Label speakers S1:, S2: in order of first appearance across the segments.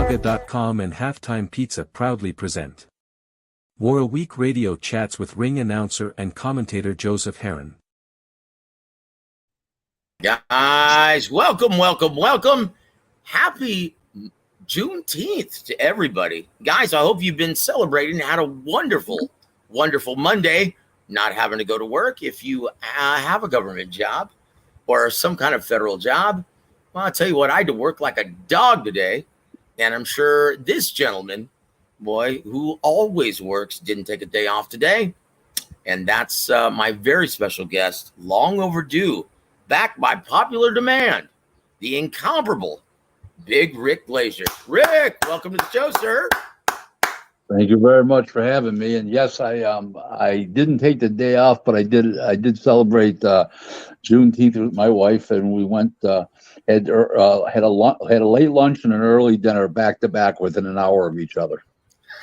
S1: Saga.com and Halftime Pizza proudly present War Week Radio chats with ring announcer and commentator Joseph Heron.
S2: Guys, welcome. Happy Juneteenth to everybody. Guys, I hope you've been celebrating and had a wonderful Monday, not having to go to work. If you have a government job or some kind of federal job, well, I'll tell you what, I had to work like a dog today. And I'm sure this gentleman, boy, who always works, didn't take a day off today. And that's my very special guest, long overdue, back by popular demand, the incomparable Big Rick Glaser. Rick, welcome to the show, sir.
S3: Thank you very much for having me. And yes, I didn't take the day off, but I did celebrate Juneteenth with my wife, and we went had a late lunch and an early dinner back to back within an hour of each other.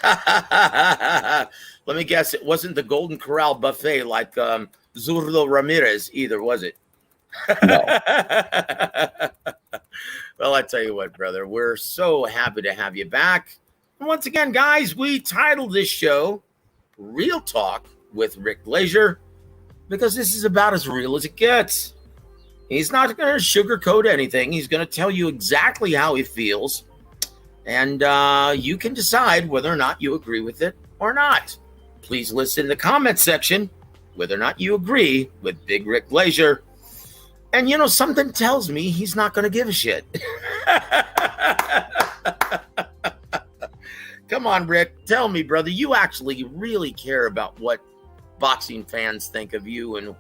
S2: Let me guess, it wasn't the Golden Corral buffet like Zurdo Ramirez either, was it?
S3: No.
S2: Well, I tell you what, brother, we're so happy to have you back. And once again, guys, we titled this show Real Talk with Rick Glaser because this is about as real as it gets. He's not going to sugarcoat anything. He's going to tell you exactly how he feels. And you can decide whether or not you agree with it or not. Please listen in the comment section whether or not you agree with Big Rick Glaser. And, you know, something tells me he's not going to give a shit. Come on, Rick. Tell me, brother, you actually really care about what boxing fans think of you and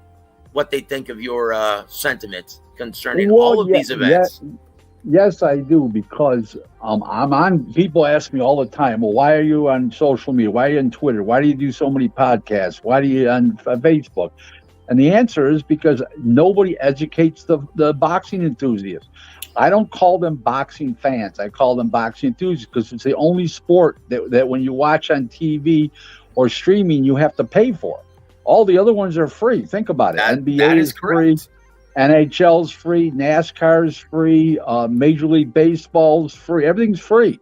S2: what they think of your sentiments concerning all of these events.
S3: Yes, I do, because I'm on. People ask me all the time, well, why are you on social media? Why are you on Twitter? Why do you do so many podcasts? Why do you on Facebook? And the answer is because nobody educates the boxing enthusiasts. I don't call them boxing fans. I call them boxing enthusiasts because it's the only sport that when you watch on TV or streaming, you have to pay for. All the other ones are free. Think about it. NBA is free. NHL's free. NASCAR's free. Major League Baseball's free. Everything's free.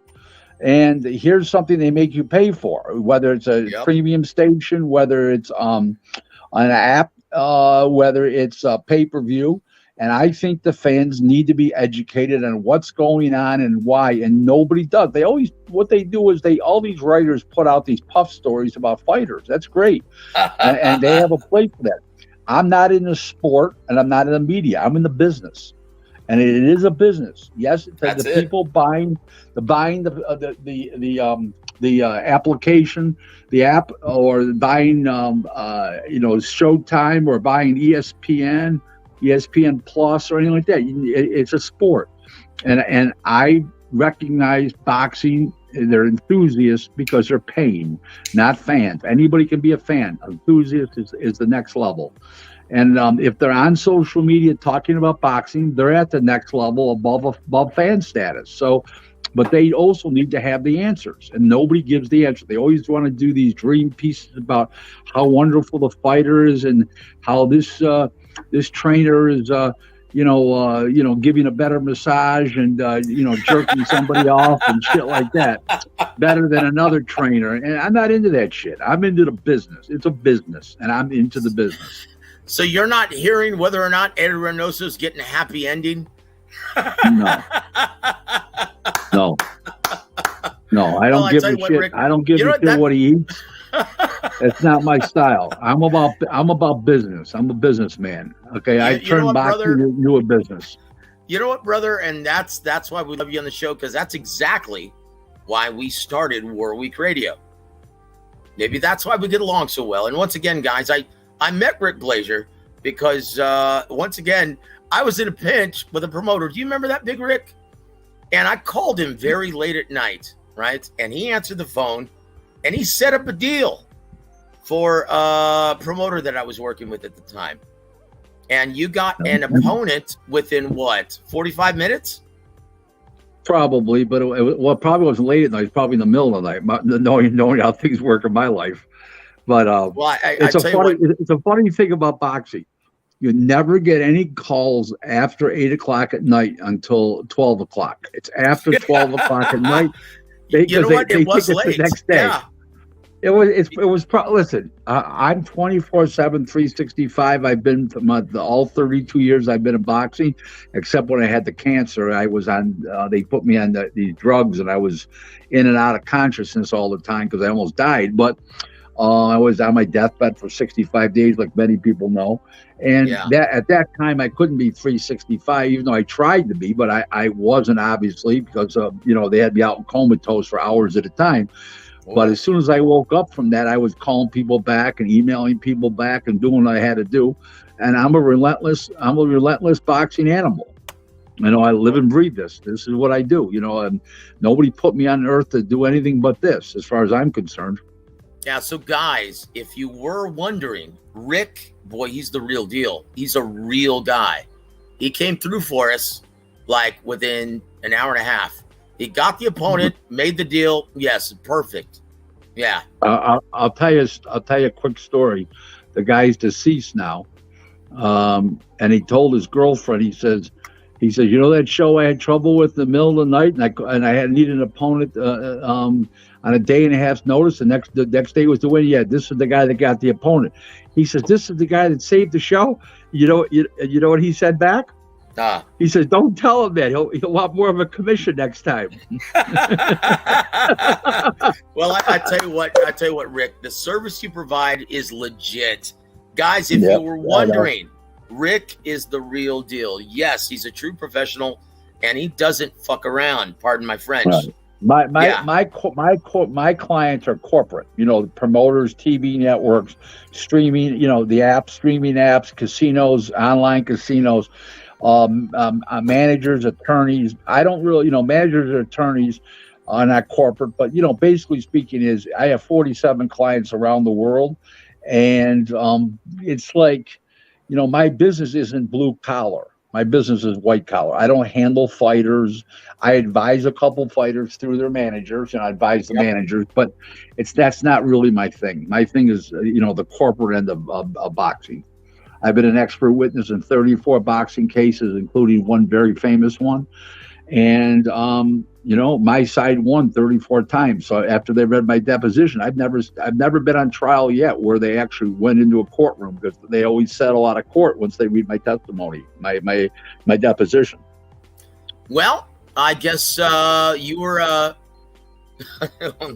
S3: And here's something they make you pay for, whether it's a premium station, whether it's an app, whether it's a pay-per-view. And I think the fans need to be educated on what's going on and why, and nobody does. What they do is all these writers put out these puff stories about fighters. That's great. and they have a place for that. I'm not in the sport and I'm not in the media. I'm in the business. And it is a business. Yes, the people buying the application, the app, or buying Showtime or buying ESPN Plus or anything like that. It's a sport. And I recognize boxing, they're enthusiasts because they're paying, not fans. Anybody can be a fan. Enthusiast is the next level. And if they're on social media talking about boxing, they're at the next level above fan status. So, but they also need to have the answers, and nobody gives the answer. They always want to do these dream pieces about how wonderful the fighter is and how this trainer is, giving a better massage and, jerking somebody off and shit like that better than another trainer. And I'm not into that shit. I'm into the business. It's a business, and I'm into the business.
S2: So you're not hearing whether or not Eddie Reynoso's getting a happy ending?
S3: No. I don't give a shit. Rick, I don't give a shit what he eats. It's not my style. I'm about business. I'm a businessman. Okay, I turn boxing into a business.
S2: You know what, brother? And that's why we love you on the show, because that's exactly why we started War Week Radio. Maybe that's why we get along so well. And once again, guys, I met Rick Glaser because once again I was in a pinch with a promoter. Do you remember that, Big Rick? And I called him very late at night, right? And he answered the phone. And he set up a deal for a promoter that I was working with at the time. And you got an opponent within 45 minutes?
S3: Probably, but it probably wasn't late at night. It's probably in the middle of the night, knowing how things work in my life. But it's a funny thing about boxing. You never get any calls after 8 o'clock at night until 12 o'clock. It's after 12 o'clock at night.
S2: You know what? It was
S3: think
S2: late.
S3: It's the next day.
S2: Yeah.
S3: Listen, I'm 24/7, 365. I've been all 32 years I've been in boxing, except when I had the cancer. I was on, they put me on these drugs, and I was in and out of consciousness all the time because I almost died. But I was on my deathbed for 65 days, like many people know. And at that time, I couldn't be 365, even though I tried to be, but I wasn't, obviously, because they had me out comatose for hours at a time. But as soon as I woke up from that, I was calling people back and emailing people back and doing what I had to do. And I'm a relentless boxing animal. I live and breathe this. This is what I do. And nobody put me on earth to do anything but this, as far as I'm concerned.
S2: Yeah. So guys, if you were wondering, Rick, boy, he's the real deal. He's a real guy. He came through for us like within an hour and a half. He got the opponent, made the deal. Yes, perfect. Yeah.
S3: I'll tell you a quick story. The guy's deceased now, and he told his girlfriend. He says, that show I had trouble with in the middle of the night, and I had needed an opponent on a day and a half's notice. The next day was the win. Yeah, this is the guy that got the opponent. He says, this is the guy that saved the show. You know what he said back? He says, don't tell him that. He'll want more of a commission next time.
S2: Well, I tell you what, Rick, the service you provide is legit. Guys, if you were wondering, Rick is the real deal. Yes, he's a true professional, and he doesn't fuck around. Pardon my French.
S3: Right. My clients are corporate. The promoters, TV networks, streaming. The apps, streaming apps, casinos, online casinos. Managers, attorneys. I don't really, managers or attorneys are not corporate, but basically speaking, is I have 47 clients around the world, and it's like, my business isn't blue collar. My business is white collar. I don't handle fighters. I advise a couple fighters through their managers, and I advise the managers, but that's not really my thing. My thing is, the corporate end of boxing. I've been an expert witness in 34 boxing cases, including one very famous one. And, my side won 34 times. So after they read my deposition, I've never been on trial yet where they actually went into a courtroom, because they always settle out of court once they read my testimony, my deposition. Well,
S2: I guess you were, oh,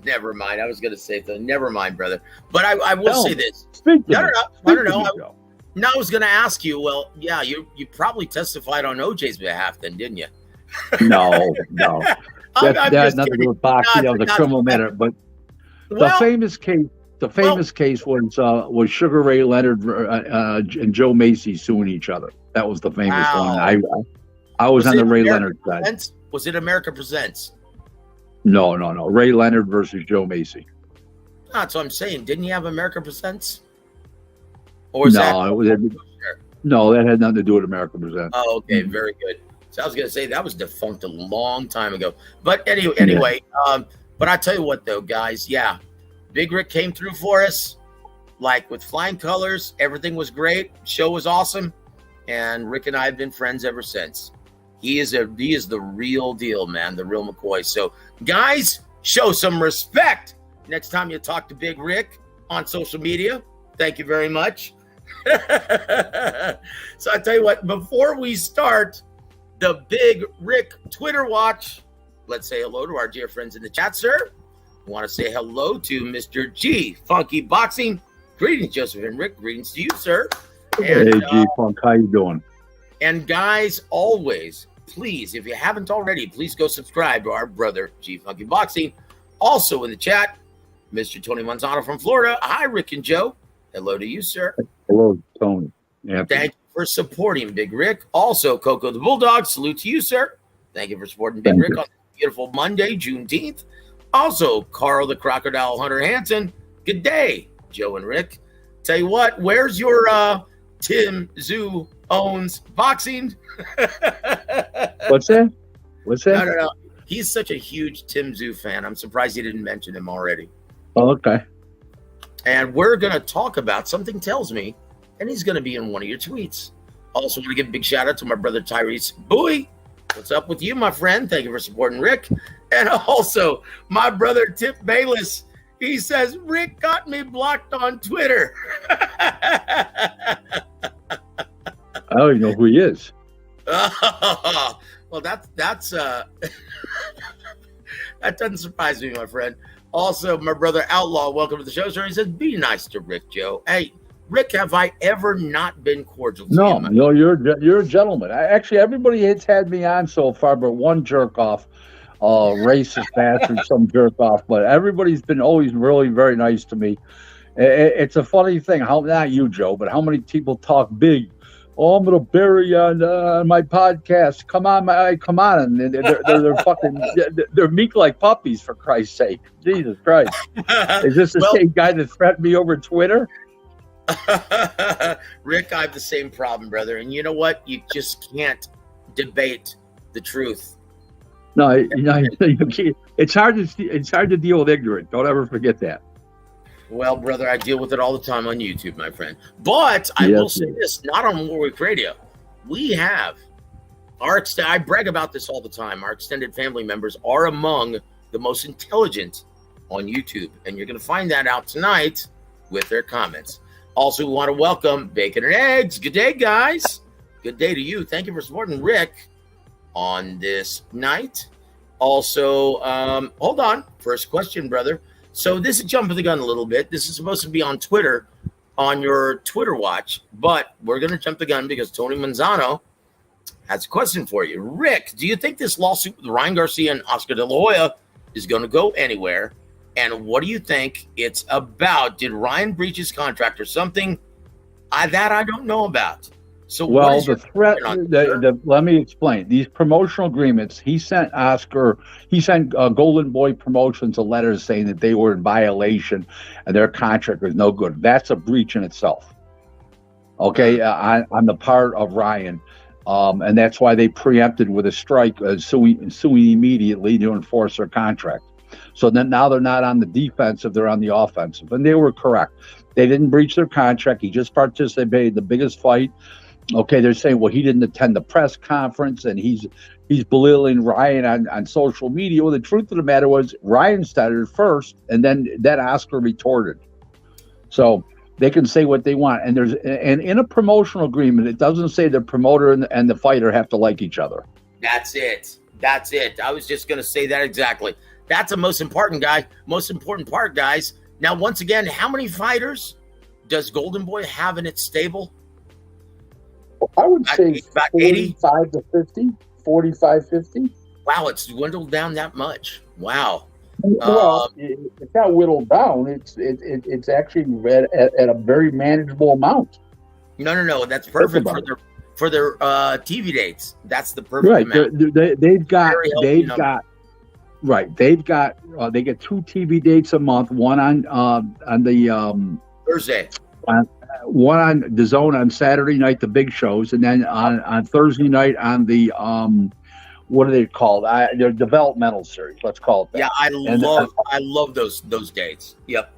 S2: never mind. I was going to say something. Never mind, brother. But I will say this. I don't know. No, I was going to ask you. Well, yeah, you probably testified on OJ's behalf, then, didn't you?
S3: No. That had nothing to do with boxing. That was a criminal matter. But the famous case was Sugar Ray Leonard and Joe Macy suing each other. That was the famous one. I was on the Ray Leonard side.
S2: Was it America Presents?
S3: No. Ray Leonard versus Joe Macy.
S2: That's what I'm saying. Didn't you have America Presents? Or was that
S3: had nothing to do with America Presents.
S2: Oh, okay, very good. So I was going to say that was defunct a long time ago. But anyway, but I tell you what, though, guys, Big Rick came through for us, like with flying colors. Everything was great. Show was awesome, and Rick and I have been friends ever since. He is the real deal, man, the real McCoy. So, guys, show some respect next time you talk to Big Rick on social media. Thank you very much. So I tell you what, before we start the Big Rick Twitter watch, let's say hello to our dear friends in the chat, sir. I want to say hello to Mr. G Funky Boxing. Greetings, Joseph and Rick. Greetings to you, sir. And,
S3: hey, G Funk, how you doing?
S2: And guys, always, please, if you haven't already, please go subscribe to our brother G Funky Boxing. Also in the chat, Mr. Tony Manzano from Florida. Hi, Rick and Joe. Hello to you, sir.
S3: Hello, Tony. Yeah.
S2: Thank you for supporting Big Rick. Also, Coco the Bulldog, salute to you, sir. Thank you for supporting Big Rick on this beautiful Monday, Juneteenth. Also, Carl the Crocodile Hunter Hansen. Good day, Joe and Rick. Tell you what, where's your Tim Tszyu owns boxing?
S3: What's that?
S2: No. He's such a huge Tim Tszyu fan. I'm surprised you didn't mention him already.
S3: Oh, okay.
S2: And we're going to talk about, something tells me and he's going to be in one of your tweets. Also, want to give a big shout out to my brother Tyrese Bowie. What's up with you, my friend? Thank you for supporting Rick. And also, my brother Tip Bayless. He says, Rick got me blocked on Twitter.
S3: I don't even know who he is.
S2: Well, that's that doesn't surprise me, my friend. Also, my brother Outlaw, welcome to the show, sir. He says, be nice to Rick, Joe. Hey, Rick, have I ever not been cordial to you?
S3: No, you're a gentleman. Actually, everybody has had me on so far, but one jerk off, racist bastard, some jerk off. But everybody's been always really very nice to me. It's a funny thing. Not you, Joe, but how many people talk big? Oh, I'm gonna bury you on my podcast. Come on, and they're fucking they're meek like puppies, for Christ's sake. Jesus Christ, is this the same guy that threatened me over Twitter?
S2: Rick, I have the same problem, brother. And you know what? You just can't debate the truth.
S3: No, it's hard to deal with ignorance. Don't ever forget that.
S2: Well, brother, I deal with it all the time on YouTube, my friend. But I will say this, not on Warwick Radio. We have I brag about this all the time. Our extended family members are among the most intelligent on YouTube. And you're going to find that out tonight with their comments. Also, we want to welcome Bacon and Eggs. Good day, guys. Good day to you. Thank you for supporting Rick on this night. Also, hold on. First question, brother. So this is jumping the gun a little bit. This is supposed to be on Twitter, on your Twitter watch, but we're going to jump the gun because Tony Manzano has a question for you. Rick, do you think this lawsuit with Ryan Garcia and Oscar De La Hoya is going to go anywhere? And what do you think it's about? Did Ryan breach his contract or something? That I don't know about. So,
S3: well, the threat. Let me explain. These promotional agreements. He sent Golden Boy Promotions a letter saying that they were in violation and their contract was no good. That's a breach in itself. Okay, on the part of Ryan, and that's why they preempted with a strike, suing immediately to enforce their contract. So then now they're not on the defensive, they're on the offensive. And they were correct. They didn't breach their contract. He just participated in the biggest fight. Okay, they're saying, well, he didn't attend the press conference and he's belittling Ryan on social media. Well, the truth of the matter was Ryan started first and then Oscar retorted. So they can say what they want. And in a promotional agreement, it doesn't say the promoter and the fighter have to like each other.
S2: That's it. I was just going to say that exactly. That's the most important part, guys. Now, once again, how many fighters does Golden Boy have in its stable?
S3: I would say
S2: about 80?
S3: 45 to 50, 45, 50.
S2: Wow, it's dwindled down that much. Wow.
S3: Well, it's not whittled down. It's actually read at a very manageable amount.
S2: No. That's perfect for their TV dates. That's the perfect amount. They get 2 TV dates a month. One on the Thursday.
S3: One on the Zone on Saturday night, the big shows, and then on Thursday night on the what are they called? They're developmental series. Let's call it that.
S2: Yeah, I love those dates. Yep.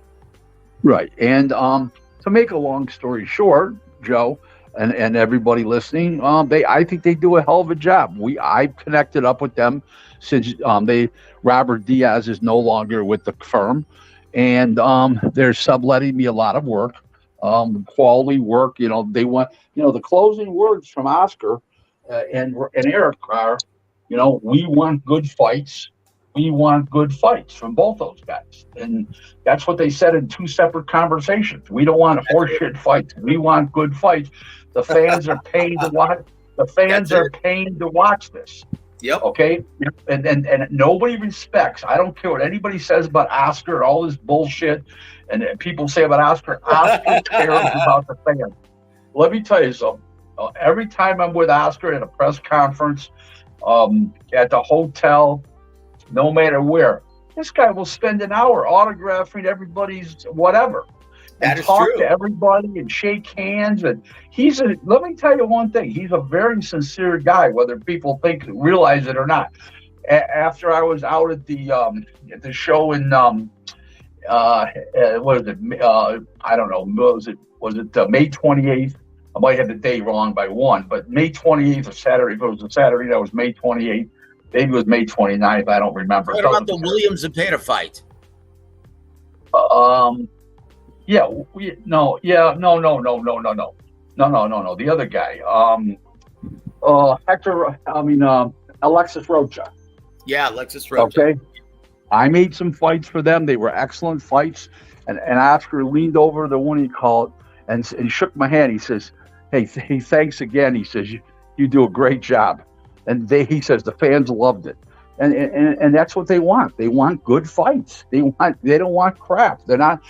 S3: Right, and to make a long story short, Joe and everybody listening, I think they do a hell of a job. I've connected up with them since Robert Diaz is no longer with the firm, and they're subletting me a lot of work. Quality work, they want, the closing words from Oscar and Eric are, we want good fights. We want good fights from both those guys. And that's what they said in 2 separate conversations. We don't want horseshit fights. We want good fights. The fans are paying to watch. The fans are paying to watch this.
S2: Yep.
S3: Okay. And nobody respects. I don't care what anybody says about Oscar and all this bullshit. And people say about Oscar cares about the fans. Let me tell you something. Every time I'm with Oscar at a press conference, at the hotel, no matter where, this guy will spend an hour autographing everybody's whatever. And talk to everybody and shake hands. And let me tell you one thing. He's a very sincere guy, whether people realize it or not. After I was out at the show in, what is it? I don't know. was it May 28th? I might have the day wrong by one, but May 28th or Saturday. If it was a Saturday, that was May 28th. Maybe it was May 29th. I don't remember.
S2: What about the Williams and Zepeda fight?
S3: No. The other guy, Alexis Rocha.
S2: Yeah, Alexis Rocha.
S3: Okay. I made some fights for them. They were excellent fights. And Oscar leaned over the one he called and shook my hand. He says, hey, thanks again. He says, you do a great job. And he says the fans loved it. And that's what they want. They want good fights. They don't want crap. They're not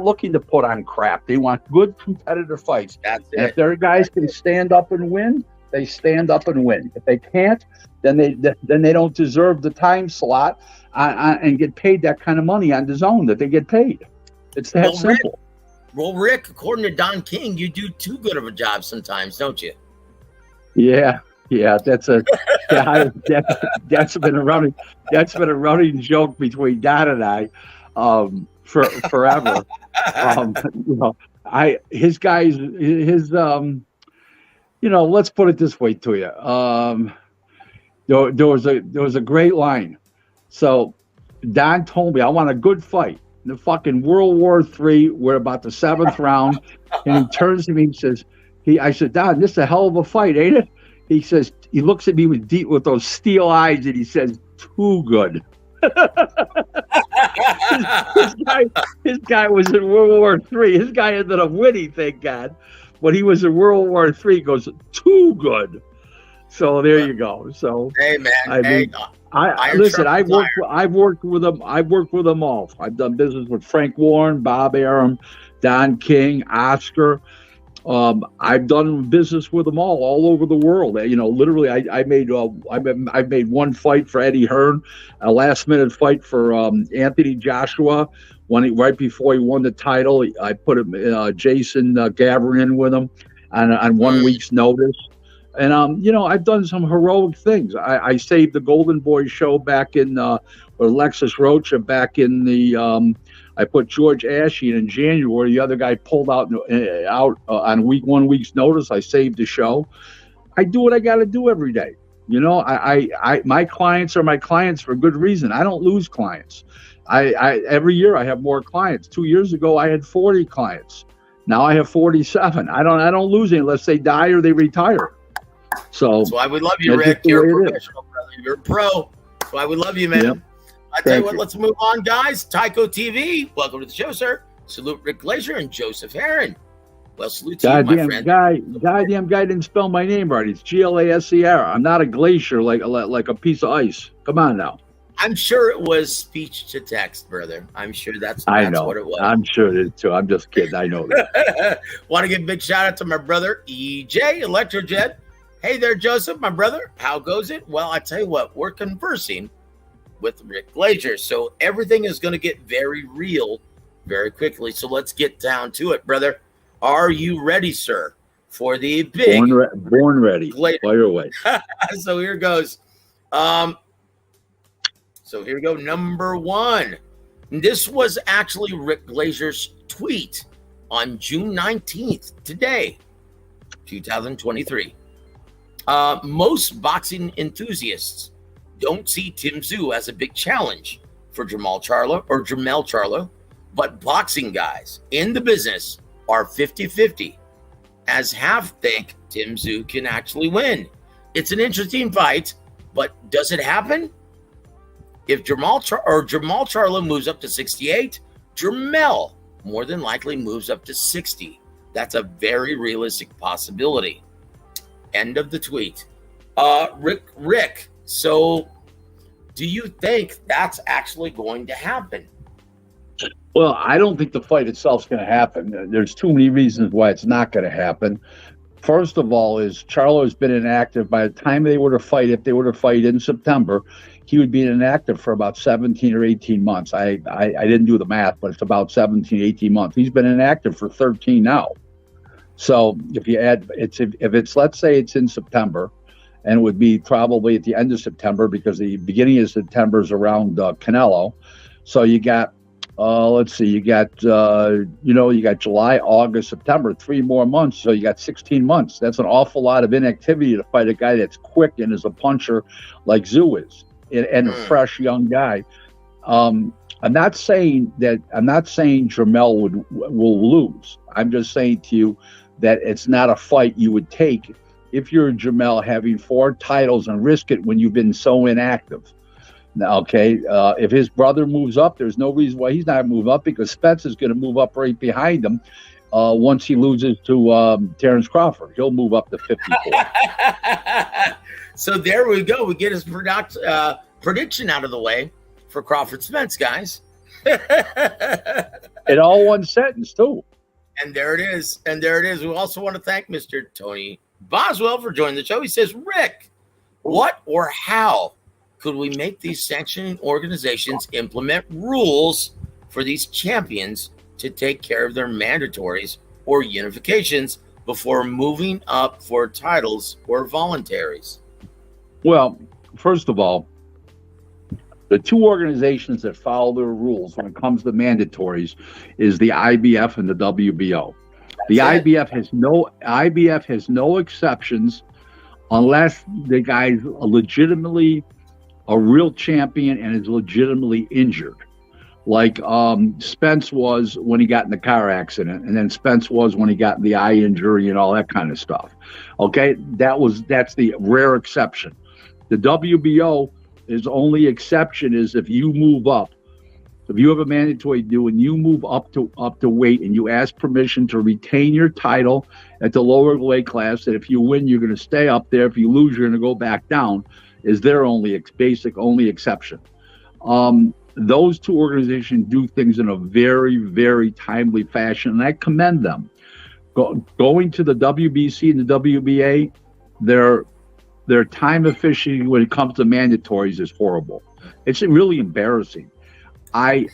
S3: looking to put on crap. They want good competitive fights.
S2: That's it.
S3: And if their guys can stand up and win, they stand up and win. If they can't, then they don't deserve the time slot and get paid that kind of money on the zone that they get paid. It's that simple.
S2: Rick, according to Don King, you do too good of a job sometimes, don't you?
S3: Yeah, that's been a running joke between Don and I forever. Let's put it this way to you. There was a great line. So Don told me, I want a good fight. The fucking World War III, we're about the 7th round, and he turns to me and says, I said, Don, this is a hell of a fight, ain't it? He says, he looks at me with those steel eyes, and he says, too good. His guy was in World War III. His guy ended up winning, thank God. But he was in World War III. He goes, too good. So there you go. So
S2: hey, man.
S3: I've worked with them. I've worked with them all. I've done business with Frank Warren, Bob Arum, Don King, Oscar. I've done business with them all over the world. Literally, I've made one fight for Eddie Hearn, a last-minute fight for Anthony Joshua. Right before he won the title, I put Jason Gavin in with him on 1 week's notice. And I've done some heroic things. I saved the Golden Boy show back in with Alexis Rocha back in the. I put George Ashe in January. The other guy pulled out on 1 week's notice. I saved the show. I do what I got to do every day. My clients are my clients for good reason. I don't lose clients. Every year I have more clients. 2 years ago I had 40 clients. Now I have 47. I don't lose any unless they die or they retire. So
S2: that's why we love you, Rick. You're a professional, brother. You're a pro. That's why we love you, man. Yep. I tell you what, let's move on, guys. Tyco TV, welcome to the show, sir. Salute Rick Glaser and Joseph Heron. Well, salute to you, my friend.
S3: Goddamn guy didn't spell my name right. It's Glaser. I'm not a glacier like a piece of ice. Come on now.
S2: I'm sure it was speech to text, brother. I'm sure that's what it was.
S3: I'm sure it is too. I'm just kidding. I know that.
S2: Want to give a big shout out to my brother, EJ Electrojet. Hey there, Joseph, my brother. How goes it? Well, I tell you what, we're conversing with Rick Glaser, so everything is going to get very real very quickly. So let's get down to it, brother. Are you ready, sir, for the big
S3: born ready? Fire away.
S2: So here goes. So here we go. Number one. This was actually Rick Glaser's tweet on June 19th, today, 2023. Most boxing enthusiasts don't see Tszyu as a big challenge for Jermall Charlo, but boxing guys in the business are 50-50, as half think Tszyu can actually win. It's an interesting fight, but does it happen? If Jermall Charlo moves up to 68, Jermall more than likely moves up to 60. That's a very realistic possibility. End of the tweet. Rick, so do you think that's actually going to happen?
S3: Well, I don't think the fight itself is going to happen. There's too many reasons why it's not going to happen. First of all, is Charlo has been inactive. By the time they were to fight, if they were to fight in September, he would be inactive for about 17 or 18 months. I didn't do the math, but it's about 17, 18 months. He's been inactive for 13 now. So if you add, if it's, let's say it's in September, and it would be probably at the end of September because the beginning of September is around Canelo. So you got Let's see. You got you got July, August, September, 3 more months. So you got 16 months. That's an awful lot of inactivity to fight a guy that's quick and is a puncher like Tszyu is, and a fresh young guy. I'm not saying Jermall will lose. I'm just saying to you that it's not a fight you would take if you're Jermall, having 4 titles, and risk it when you've been so inactive. Now, okay, if his brother moves up, there's no reason why he's not moving up, because Spence is going to move up right behind him once he loses to Terrence Crawford. He'll move up to 54.
S2: So there we go. We get his prediction out of the way for Crawford Spence, guys.
S3: In all one sentence, too.
S2: And there it is. And there it is. We also want to thank Mr. Tony Boswell for joining the show. He says, Rick, what or how could we make these sanctioning organizations implement rules for these champions to take care of their mandatories or unifications before moving up for titles or voluntaries?
S3: Well, first of all, the 2 organizations that follow their rules when it comes to mandatories is the IBF and the WBO. The IBF has no exceptions unless the guy's legitimately a real champion and is legitimately injured, like Spence was when he got in the car accident, and then Spence was when he got the eye injury and all that kind of stuff. Okay, that's the rare exception. The WBO is only exception is if you move up. If you have a mandatory due and you move up to weight and you ask permission to retain your title at the lower weight class, that if you win, you're going to stay up there. If you lose, you're going to go back down, is their only exception. Those 2 organizations do things in a very, very timely fashion, and I commend them. Going to the WBC and the WBA, their time efficiency when it comes to mandatories is horrible. It's really embarrassing. I'm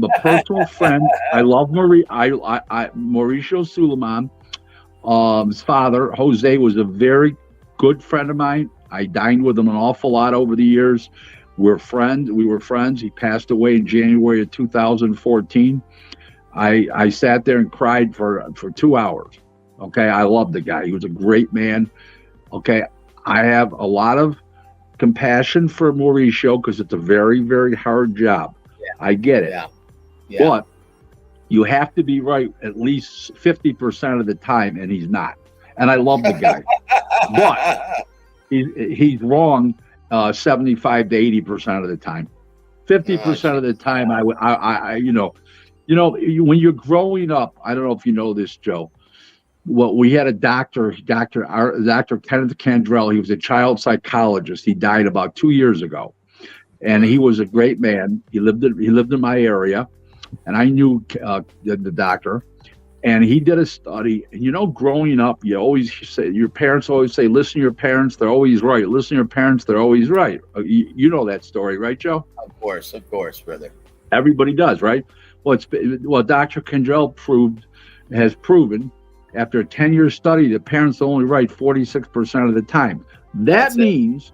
S3: a personal friend. I love Mauricio Suleiman. His father, Jose, was a very good friend of mine. I dined with him an awful lot over the years. We were friends. He passed away in January of 2014. I sat there and cried for 2 hours. Okay, I loved the guy. He was a great man. Okay, I have a lot of compassion for Mauricio because it's a very, very hard job. I get it. Yeah. But you have to be right at least 50% of the time, and he's not. And I love the guy. But he's wrong 75 to 80% of the time. 50% of the time, when you're growing up, I don't know if you know this, Joe. Well, we had a Dr. Kenneth Cantrell. He was a child psychologist. He died about 2 years ago. And he was a great man. He lived in my area, and I knew the doctor. And he did a study. And growing up, you always say, your parents always say, "Listen to your parents; they're always right." Listen to your parents; they're always right. You know that story, right, Joe?
S2: Of course, brother.
S3: Everybody does, right? Well, Dr. Kendrell has proven after a 10-year study that parents are only right 46% of the time. That means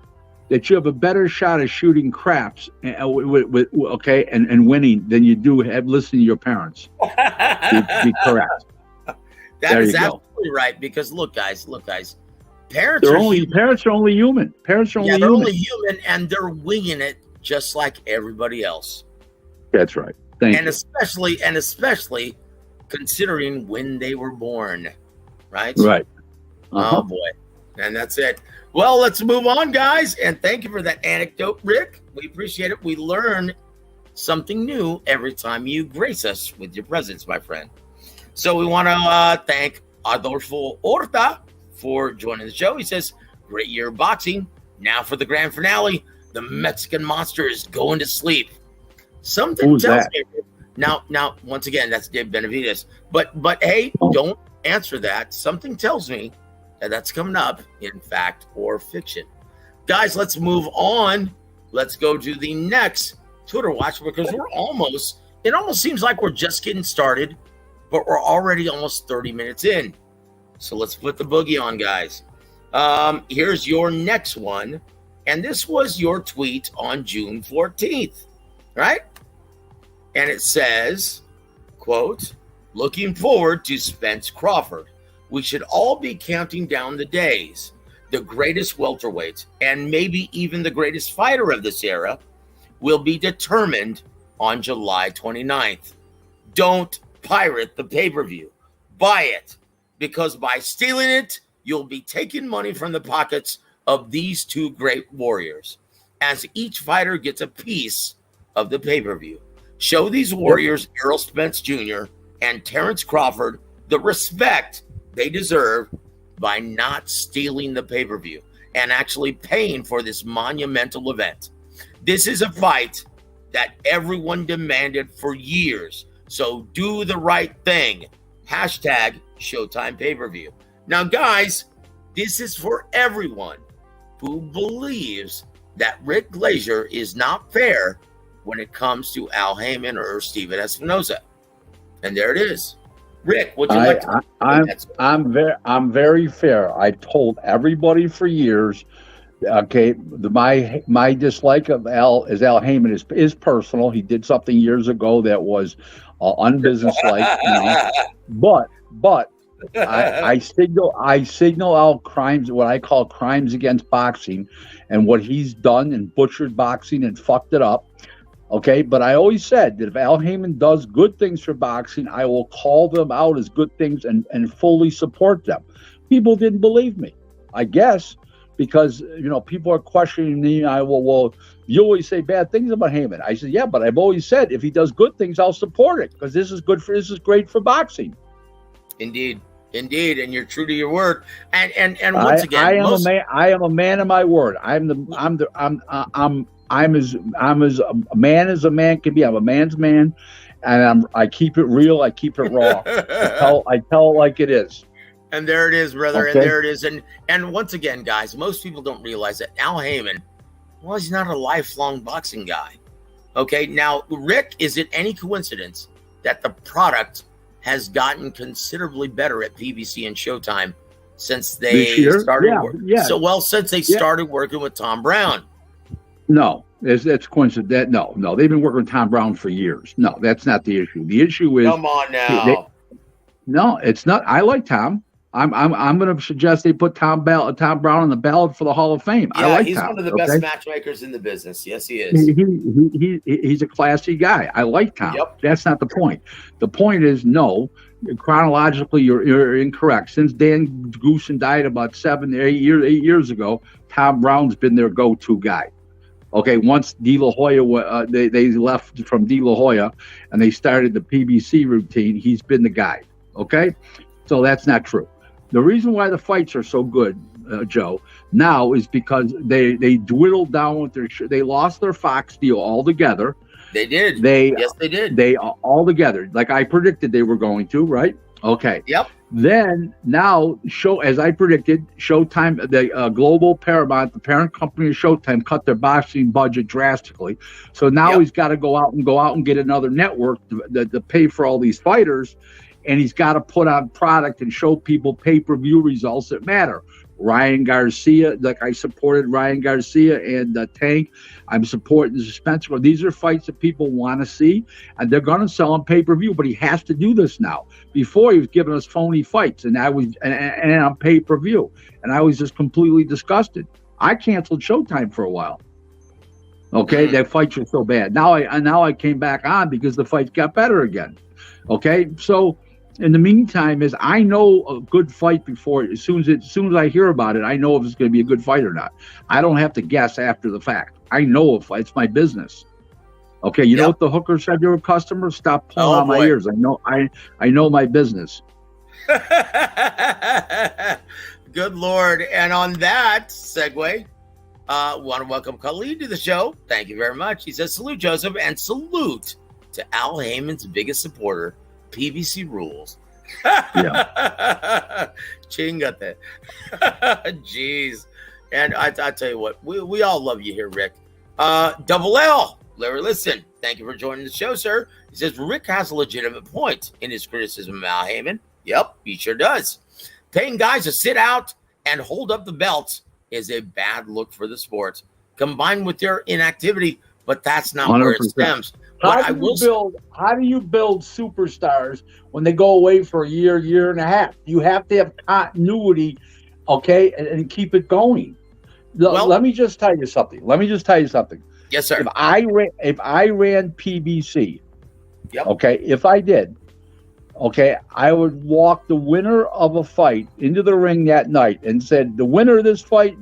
S3: that you have a better shot of shooting craps and winning than you do listening to your parents. Be correct.
S2: That is absolutely right. Because look, guys, parents are only
S3: human.
S2: They're only human, and they're winging it just like everybody else.
S3: That's right. Thank you.
S2: Especially considering when they were born, right?
S3: Right.
S2: Oh boy, and that's it. Well, let's move on, guys. And thank you for that anecdote, Rick. We appreciate it. We learn something new every time you grace us with your presence, my friend. So we want to thank Adolfo Horta for joining the show. He says, great year of boxing. Now for the grand finale. The Mexican monster is going to sleep. Something tells me. Now, once again, that's Dave Benavidez. But hey, don't answer that. Something tells me that's coming up in fact or fiction. Guys, let's move on. Let's go to the next Twitter watch because it almost seems like we're just getting started, but we're already almost 30 minutes in. So let's put the boogie on, guys. Here's your next one. And this was your tweet on June 14th, right? And it says, quote, looking forward to Spence Crawford. We should all be counting down the days. The greatest welterweight, and maybe even the greatest fighter of this era, will be determined on July 29th. Don't pirate the pay-per-view. Buy it, because by stealing it, you'll be taking money from the pockets of these two great warriors, as each fighter gets a piece of the pay-per-view. Show these warriors, Errol Spence Jr. and Terrence Crawford, the respect they deserve by not stealing the pay-per-view and actually paying for this monumental event. This is a fight that everyone demanded for years. So do the right thing. Hashtag Showtime pay-per-view. Now, guys, this is for everyone who believes that Rick Glaser is not fair when it comes to Al Haymon or Steven Espinoza. And there it is. Rick, would you like to?
S3: I'm very fair. I told everybody for years. Okay, my dislike of Al Haymon is personal. He did something years ago that was unbusinesslike, But I signal out crimes, what I call crimes against boxing, and what he's done and butchered boxing and fucked it up. Okay, but I always said that if Al Haymon does good things for boxing, I will call them out as good things and fully support them. People didn't believe me, I guess, because people are questioning me. Well, you always say bad things about Haymon. I said, yeah, but I've always said if he does good things, I'll support it because this is great for boxing. Indeed,
S2: and you're true to your word. And once again,
S3: I am a man of my word. I'm as a man as a man can be. I'm a man's man, and I keep it real. I keep it raw. I tell it like it is.
S2: And there it is, brother. Okay. And there it is. And once again, guys, most people don't realize that Al Haymon, well, he's not a lifelong boxing guy. Okay. Now, Rick, is it any coincidence that the product has gotten considerably better at PBC and Showtime since they started since they started working with Tom Brown?
S3: No, it's coincident. No, they've been working with Tom Brown for years. No, that's not the issue. The issue is,
S2: come on now.
S3: No, it's not. I like Tom. I'm going to suggest they put Tom Brown on the ballot for the Hall of Fame.
S2: Yeah,
S3: I like
S2: he's
S3: Tom,
S2: one of the best matchmakers in the business. Yes, he is.
S3: He's a classy guy. I like Tom.
S2: Yep.
S3: That's not the point. The point is, no, chronologically, you're incorrect. Since Dan Goosen died about 8 years ago, Tom Brown's been their go-to guy. Okay, once De La Hoya, they left from De La Hoya and they started the PBC routine, he's been the guy. Okay, so that's not true. The reason why the fights are so good, Joe, now is because they dwindled down with they lost their Fox deal altogether.
S2: They did. Yes, they did.
S3: They all together, like I predicted they were going to, right? Okay.
S2: Yep.
S3: Then now, as I predicted, Showtime, the global Paramount, the parent company of Showtime, cut their boxing budget drastically. So now he's got to go out and get another network to pay for all these fighters, and he's got to put on product and show people pay-per-view results that matter. Ryan Garcia, like I supported Ryan Garcia and Tank. I'm supporting Spencer. These are fights that people want to see, and they're going to sell on pay-per-view. But he has to do this now. Before, he was giving us phony fights, and on pay-per-view, and I was just completely disgusted. I canceled Showtime for a while. Okay, that fights were so bad. Now I came back on because the fights got better again. Okay, so. In the meantime, I know a good fight before. As soon as I hear about it, I know if it's going to be a good fight or not. I don't have to guess after the fact. I know if it's my business. Okay, you know what the hooker said to her customer? Stop pulling on my ears. I know my business.
S2: Good Lord! And on that segue, want to welcome Khalid to the show. Thank you very much. He says, "Salute, Joseph, and salute to Al Haymon's biggest supporter." PBC rules. Chingate. Jeez. And I tell you what, we all love you here, Rick. Double L, Larry, listen. Thank you for joining the show, sir. He says, Rick has a legitimate point in his criticism of Al Haymon. Yep, he sure does. Paying guys to sit out and hold up the belts is a bad look for the sport, combined with their inactivity, but that's not 100%. Where it stems.
S3: How do you build superstars when they go away for a year and a half? You have to have continuity, okay, and keep it going. Let me just tell you something.
S2: Yes, sir.
S3: If I ran PBC,
S2: yep.
S3: Okay, if I did, okay, I would walk the winner of a fight into the ring that night and said, the winner of this fight,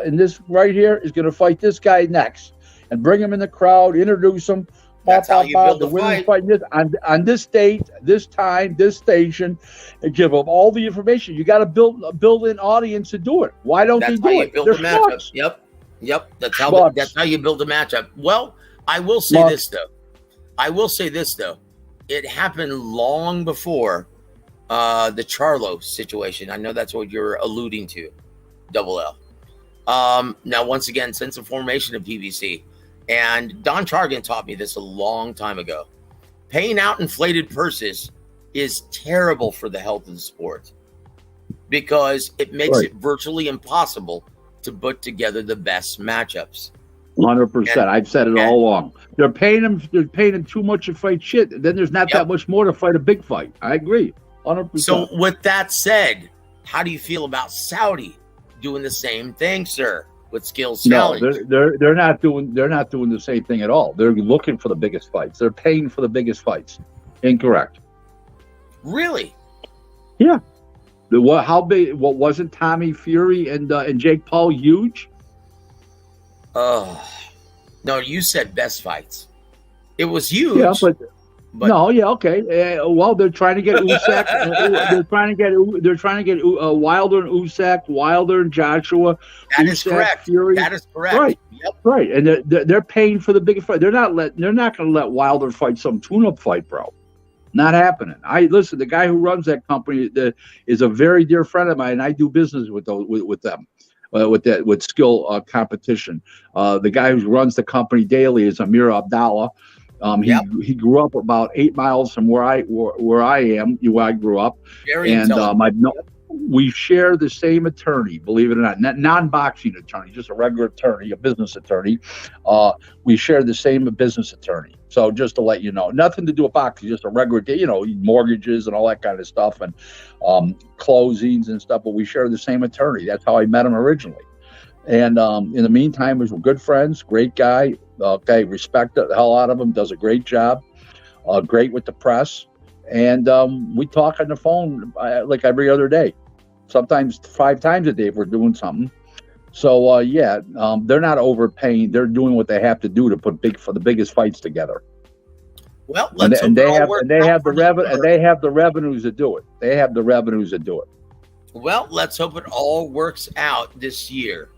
S3: in this right here, is going to fight this guy next, and bring him in the crowd, introduce him.
S2: That's how you build the fight.
S3: On this date, this time, this station, and give them all the information. You got to build an audience to do it. Why don't they do it?
S2: They're schmucks. Yep. That's how you build a matchup. Well, I will say this though. It happened long before the Charlo situation. I know that's what you're alluding to, W.A.W. Now, once again, since the formation of PBC. And Don Chargan taught me this a long time ago. Paying out inflated purses is terrible for the health of the sport because it makes it virtually impossible to put together the best matchups.
S3: 100%. I've said it all along. They're paying them too much to fight shit. Then there's not that much more to fight a big fight. I agree. 100%.
S2: So with that said, how do you feel about Saudi doing the same thing, sir? With skills challenge.
S3: No, they're not doing the same thing at all. They're looking for the biggest fights. They're paying for the biggest fights. Incorrect.
S2: Really?
S3: Yeah. How big? What wasn't Tommy Fury and Jake Paul huge?
S2: No, you said best fights. It was huge.
S3: Yeah, but no, yeah, okay. Well, they're trying to get Usyk. they're trying to get Wilder and Usyk, Wilder and Joshua.
S2: That is correct.
S3: Fury.
S2: That is correct.
S3: Right.
S2: Yep.
S3: Right. And they're paying for the big fight. They're not going to let Wilder fight some tune-up fight, bro. Not happening. Listen. The guy who runs that company is a very dear friend of mine, and I do business with them. With skill competition. The guy who runs the company daily is Amir Abdallah. He grew up about 8 miles from where I grew up.
S2: Very intelligent.
S3: We share the same attorney, believe it or not, non-boxing attorney, just a regular attorney, a business attorney. We share the same business attorney. So just to let you know, nothing to do with boxing, just a regular, mortgages and all that kind of stuff and closings and stuff. But we share the same attorney. That's how I met him originally. And in the meantime, we're good friends, great guy. Okay, respect the hell out of him. Does a great job. Great with the press. And we talk on the phone like every other day, sometimes 5 times a day if we're doing something. So they're not overpaying. They're doing what they have to do to put for the biggest fights together.
S2: Well,
S3: they have the revenues to do it. They have the revenues to do it.
S2: Well, let's hope it all works out this year.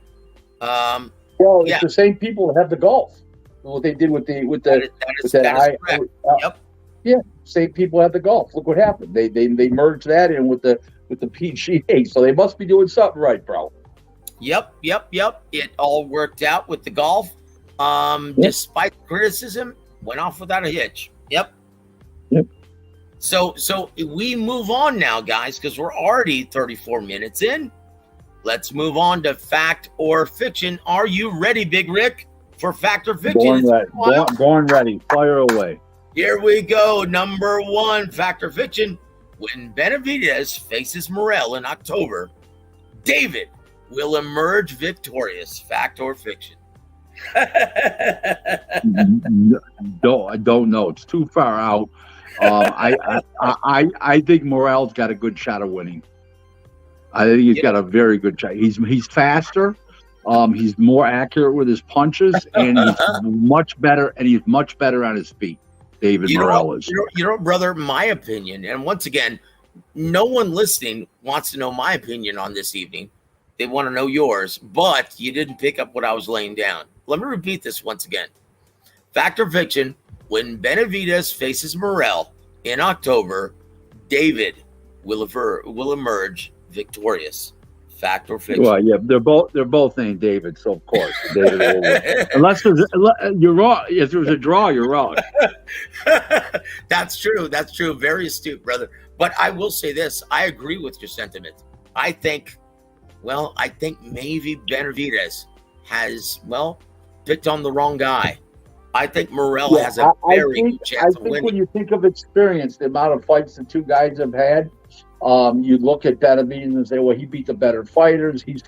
S3: It's the same people that have the golf. What they did with same people have the golf. Look what happened. They merged that in with the PGA. So they must be doing something right, bro.
S2: Yep. It all worked out with the golf. Despite criticism, went off without a hitch. Yep. So we move on now, guys, because we're already 34 minutes in. Let's move on to fact or fiction. Are you ready, Big Rick, for fact or fiction?
S3: Born ready. Fire away.
S2: Here we go. Number 1, fact or fiction. When Benavidez faces Morrell in October, David will emerge victorious. Fact or fiction?
S3: I don't know. It's too far out. I think Morrell's got a good shot of winning. I think he's got a very good shot. He's faster. He's more accurate with his punches, and he's much better. And he's much better on his feet. David Morrell is.
S2: Brother, my opinion, and once again, no one listening wants to know my opinion on this evening. They want to know yours, but you didn't pick up what I was laying down. Let me repeat this once again. Fact or fiction, when Benavidez faces Morrell in October, David will emerge victorious. Fact or fiction?
S3: Well, yeah, they're both named David, so of course David will win. Unless you're wrong. If there was a draw, you're wrong.
S2: That's true. Very astute, brother. But I will say this: I agree with your sentiment. I think maybe Benavidez has picked on the wrong guy. I think Morrell has a very good chance of winning.
S3: When you think of experience, the amount of fights the two guys have had, you look at Benavidez and say, well, he beat the better fighters. He's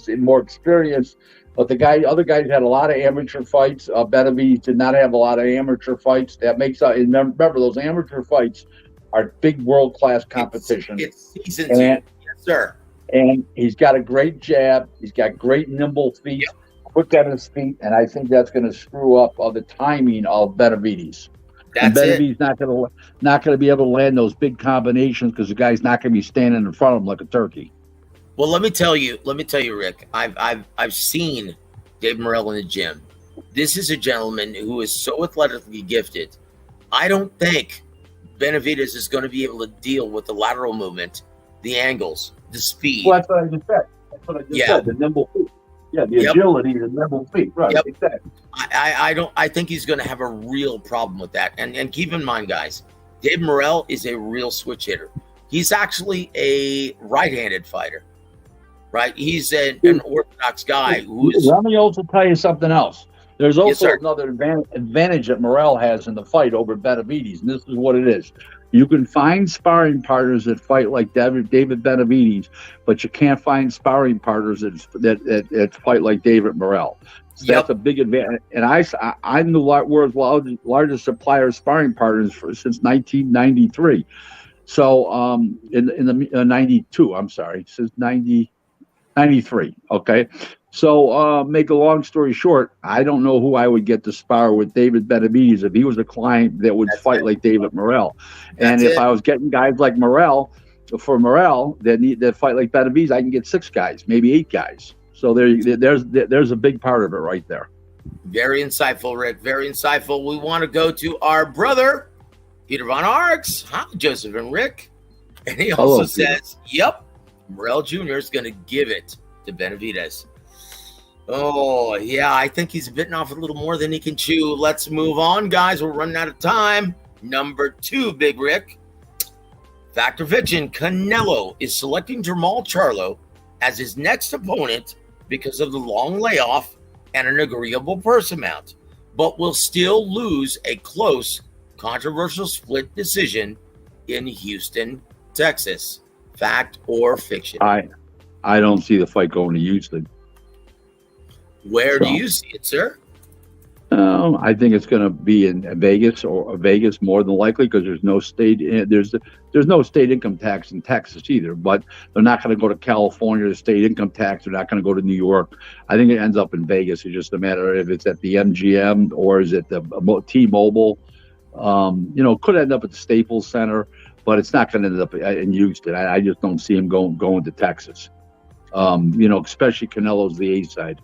S3: more experienced. But other guys had a lot of amateur fights. Benavidez did not have a lot of amateur fights. That makes remember, those amateur fights are big world-class competitions.
S2: It's season 2. Yes, sir.
S3: And he's got a great jab. He's got great nimble feet, quick on his feet, and I think that's going to screw up the timing of Benavidez. And Benavidez not going to be able to land those big combinations because the guy's not going to be standing in front of him like a turkey.
S2: Well, let me tell you, Rick. I've seen Dave Morrell in the gym. This is a gentleman who is so athletically gifted. I don't think Benavidez is going to be able to deal with the lateral movement, the angles, the speed.
S3: Well, that's what I just said. The nimble feet. Yeah, the agility, the nimble feet. Right, exactly.
S2: I think he's going to have a real problem with that. And keep in mind, guys, Dave Morrell is a real switch hitter. He's actually a right-handed fighter, right? He's an orthodox guy who's.
S3: Let me also tell you something else. There's also another advantage that Morrell has in the fight over Benavidez, and this is what it is. You can find sparring partners that fight like David Benavidez, but you can't find sparring partners that fight like David Morrell. So that's a big advantage. And I'm the world's largest supplier of sparring partners since 1993. So in the 92, I'm sorry, since 93. Okay. So make a long story short, I don't know who I would get to spar with David Benavidez if he was a client that would fight like David Morrell. And if I was getting guys like Morrell that fight like Benavidez, I can get 6 guys, maybe 8 guys. So there's a big part of it right there.
S2: Very insightful, Rick. Very insightful. We want to go to our brother, Peter Von Arx. Hi, Joseph and Rick. And he also says, Morrell Jr. is going to give it to Benavidez. Oh, yeah, I think he's bitten off a little more than he can chew. Let's move on, guys. We're running out of time. Number 2, Big Rick. Fact or fiction, Canelo is selecting Jermall Charlo as his next opponent because of the long layoff and an agreeable purse amount, but will still lose a close, controversial split decision in Houston, Texas. Fact or fiction?
S3: I don't see the fight going to Houston.
S2: Where do you see it, sir?
S3: I think it's going to be in Vegas more than likely because there's no state income tax in Texas either. But they're not going to go to California, the state income tax. They're not going to go to New York. I think it ends up in Vegas. It's just a matter of if it's at the MGM or is it the T-Mobile. Could end up at the Staples Center, but it's not going to end up in Houston. I just don't see him going to Texas. Especially Canelo's the A side.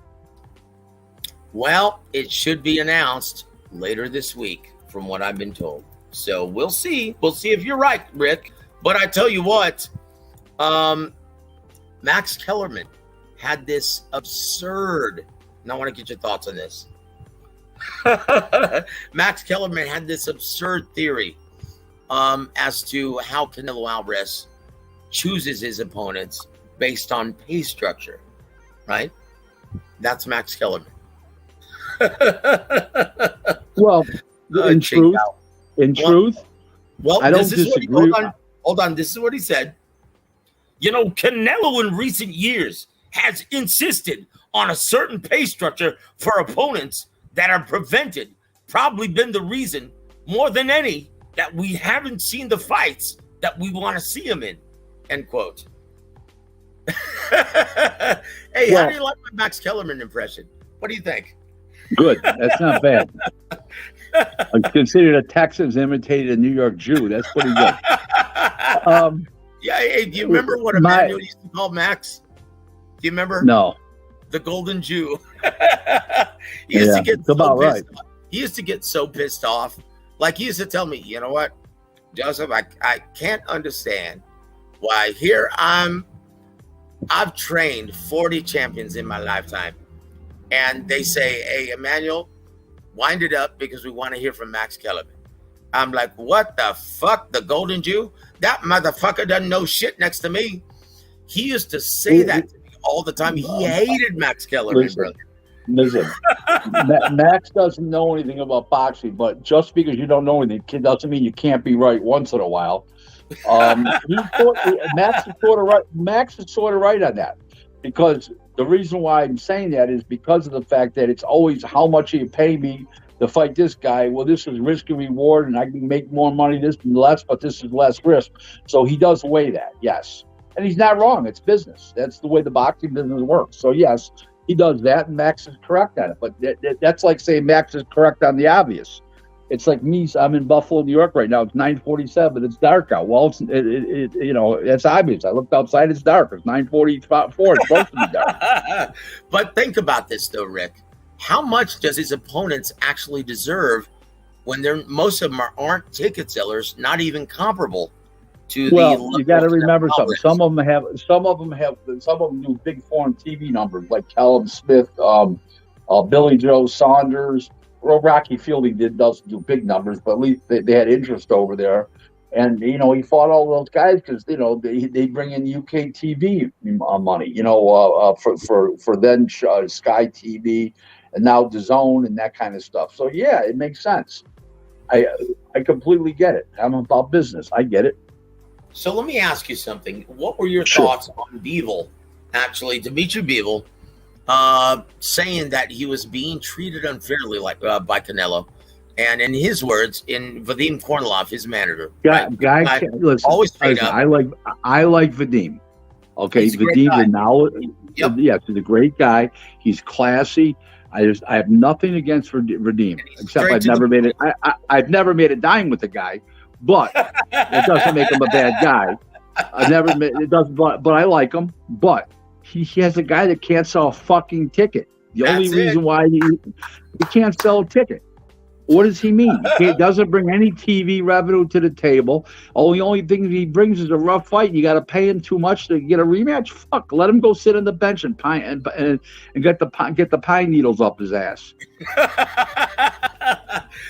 S2: Well, it should be announced later this week, from what I've been told. So we'll see. We'll see if you're right, Rick. But I tell you what, Max Kellerman had this absurd, and I want to get your thoughts on this. Max Kellerman had this absurd theory as to how Canelo Alvarez chooses his opponents based on pay structure, right? That's Max Kellerman.
S3: Well, in truth,
S2: well,
S3: I don't disagree.
S2: Hold on. This is what he said. Canelo in recent years has insisted on a certain pay structure for opponents that are prevented. Probably been the reason more than any that we haven't seen the fights that we want to see him in. End quote. Hey, how do you like my Max Kellerman impression? What do you think?
S3: Good. That's not bad. I'm considered a Texas imitated a New York Jew. That's pretty good.
S2: Hey, do you remember what Emmanuel used to call Max? Do you remember?
S3: No.
S2: The Golden Jew. He used to get He used to get so pissed off. Like, he used to tell me, you know what, Joseph, I can't understand why here I've trained 40 champions in my lifetime. And they say, hey, Emmanuel, wind it up because we want to hear from Max Kellerman. I'm like, what the fuck? The Golden Jew? That motherfucker doesn't know shit next to me. He used to say that to me all the time. He hated Max Kellerman, brother.
S3: Listen, Max doesn't know anything about boxing, but just because you don't know anything doesn't mean you can't be right once in a while. Max is sort of right on that, because the reason why I'm saying that is because of the fact that it's always how much you pay me to fight this guy. Well, this is risk and reward, and I can make more money this and less, but this is less risk. So he does weigh that, yes, and he's not wrong. It's business. That's the way the boxing business works. So yes, he does that, and Max is correct on it. But that's like saying Max is correct on the obvious. It's like me. I'm in Buffalo, New York right now. It's 9:47. It's dark out. Well, it's obvious. I looked outside. It's dark. It's 9:44. It's supposed to be dark.
S2: But think about this, though, Rick. How much does his opponents actually deserve when most of them aren't ticket sellers, not even comparable to
S3: well, you got to remember something. Some of them do big foreign TV numbers like Callum Smith, Billy Joe Saunders. Well, Rocky Fielding doesn't do big numbers, but at least they had interest over there. And, he fought all those guys because, they bring in UK TV money, for then Sky TV and now DAZN and that kind of stuff. So, yeah, it makes sense. I completely get it. I'm about business. I get it.
S2: So let me ask you something. What were your thoughts on Bivol, actually, Dimitri Bivol, saying that he was being treated unfairly by Canelo? And in his words, in Vadim Kornilov, his manager.
S3: Listen, always straight up. I like Vadim. Okay, Vadim yes, he's a great guy. He's classy. I have nothing against Vadim, except I've never made a dime with the guy, but it doesn't make him a bad guy. But I like him. But he has a guy that can't sell a fucking ticket. The only reason why he can't sell a ticket. What does he mean? He doesn't bring any TV revenue to the table. The only thing he brings is a rough fight. You got to pay him too much to get a rematch. Fuck, let him go sit on the bench and get the pine needles up his ass.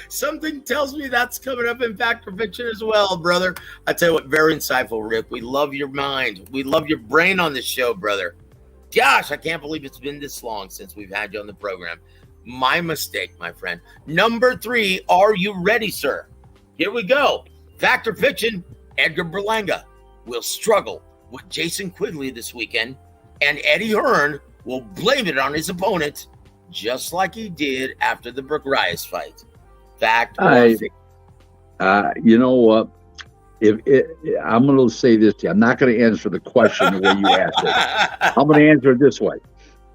S2: Something tells me that's coming up in Factor Fiction as well, brother. I tell you what, very insightful, Rick. We love your mind. We love your brain on this show, brother. Gosh, I can't believe it's been this long since we've had you on the program. My mistake, my friend. Number 3, are you ready, sir? Here we go. Factor Fiction, Edgar Berlanga will struggle with Jason Quigley this weekend, and Eddie Hearn will blame it on his opponent, just like he did after the Prograis fight. Fact or fiction?
S3: You know what? I'm going to say this to you. I'm not going to answer the question the way you asked it. I'm going to answer it this way.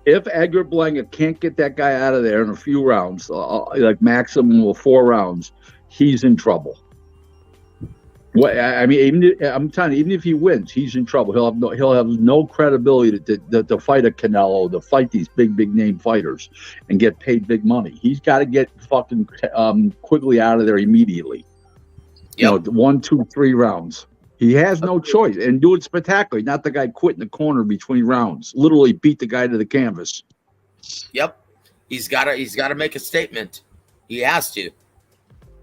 S3: If Edgar Berlanga can't get that guy out of there in a few rounds, like maximum of 4 rounds, he's in trouble. I mean, I'm telling you, even if he wins, he's in trouble. He'll have no credibility to fight a Canelo, to fight these big name fighters, and get paid big money. He's got to get fucking Quigley out of there immediately. Yep. 1, 2, 3 rounds. He has no choice, and do it spectacularly. Not the guy quit in the corner between rounds. Literally beat the guy to the canvas.
S2: Yep, he's got to make a statement. He has to.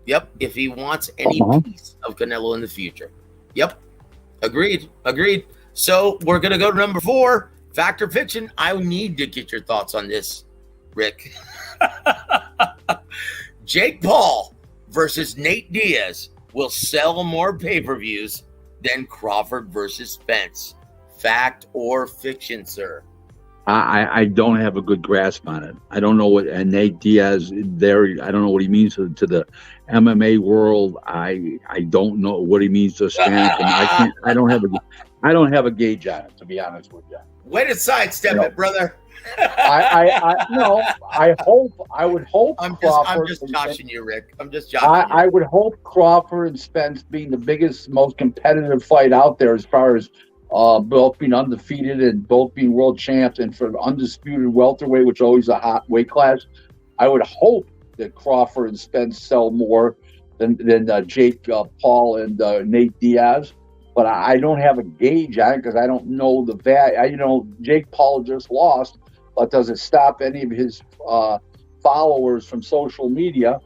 S2: Yep, if he wants any piece of Canelo in the future. Yep, agreed. So we're gonna go to number 4, Factor Fiction. I need to get your thoughts on this, Rick. Jake Paul versus Nate Diaz will sell more pay-per-views than Crawford versus Spence. Fact or fiction, sir?
S3: I don't have a good grasp on it. I don't know what Nate Diaz there. I don't know what he means to the MMA world. I don't know what he means to Hispanic. I don't have a gauge on it, to be honest with you.
S2: Way to sidestep it, brother.
S3: I would hope.
S2: I'm just joshing you, Rick. I'm just joshing you.
S3: I would hope Crawford and Spence being the biggest, most competitive fight out there, as far as both being undefeated and both being world champs, and for undisputed welterweight, which is always a hot weight class. I would hope that Crawford and Spence sell more than Jake Paul and Nate Diaz. But I don't have a gauge on it because I don't know the value. Jake Paul just lost, but does it stop any of his followers from social media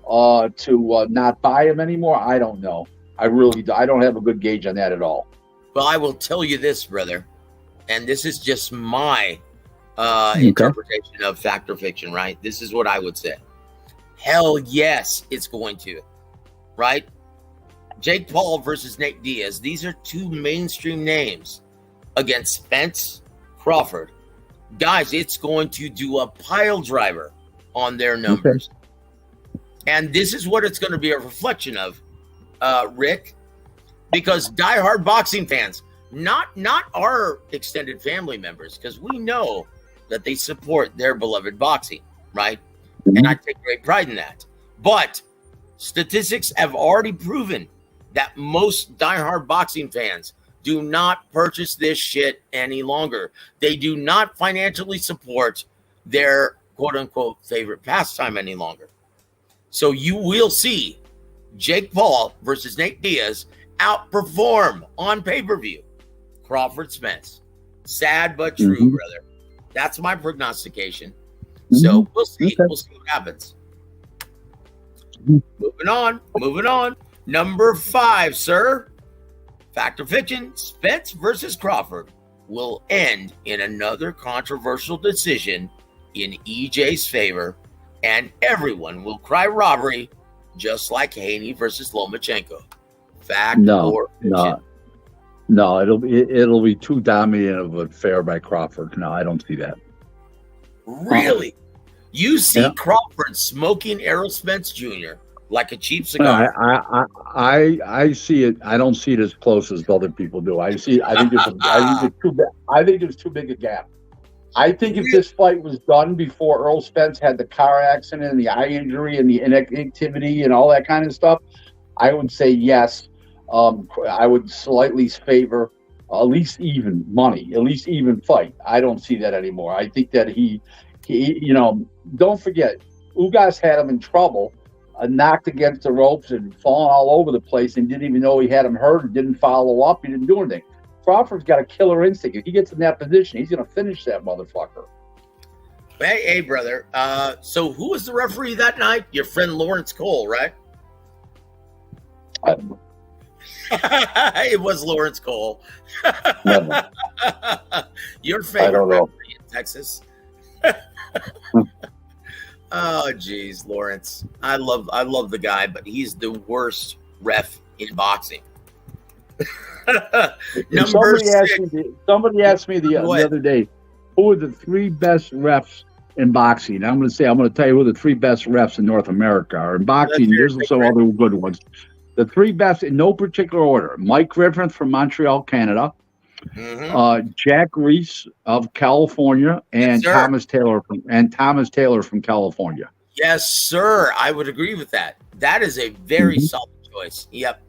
S3: to not buy him anymore? I don't know. I don't have a good gauge on that at all.
S2: Well, I will tell you this, brother, and this is just my interpretation of fact or fiction, right? This is what I would say. Hell yes, it's going to, right? Jake Paul versus Nate Diaz. These are two mainstream names against Spence, Crawford. Guys, it's going to do a pile driver on their numbers. And this is what it's going to be a reflection of, Rick, because diehard boxing fans, not our extended family members, because we know that they support their beloved boxing, right? And I take great pride in that. But statistics have already proven that most diehard boxing fans do not purchase this shit any longer. They do not financially support their quote-unquote favorite pastime any longer. So you will see Jake Paul versus Nate Diaz outperform on pay-per-view Crawford Spence. Sad but true, brother. That's my prognostication. So we'll see. We'll see what happens. Moving on. Number 5, sir. Fact or fiction, Spence versus Crawford will end in another controversial decision in EJ's favor, and everyone will cry robbery, just like Haney versus Lomachenko. Fact or fiction?
S3: No, it'll be too dominant of a fair by Crawford. No, I don't see that.
S2: Really? You see Crawford smoking Errol Spence Jr. like a cheap cigar?
S3: I see it. I don't see it as close as other people do. I think there's too big a gap. I think if this fight was done before Errol Spence had the car accident and the eye injury and the inactivity and all that kind of stuff, I would say yes. I would slightly favor at least even money, at least even fight. I don't see that anymore. I think that he don't forget, Ugas had him in trouble, knocked against the ropes and falling all over the place and didn't even know he had him hurt and didn't follow up. He didn't do anything. Crawford's got a killer instinct. If he gets in that position, he's going to finish that motherfucker.
S2: Hey, brother. So who was the referee that night? Your friend Lawrence Cole, right? It was Lawrence Cole. Your favorite referee in Texas. Oh, geez, Lawrence. I love the guy, but he's the worst ref in boxing.
S3: Somebody asked me the other day, who are the 3 best refs in boxing? I'm going to tell you who the 3 best refs in North America are. In boxing, there's some other good ones. The 3 best in no particular order: Mike Griffin from Montreal, Canada, Jack Reese of California, and Thomas Taylor from California.
S2: Yes, sir. I would agree with that. That is a very solid choice. Yep.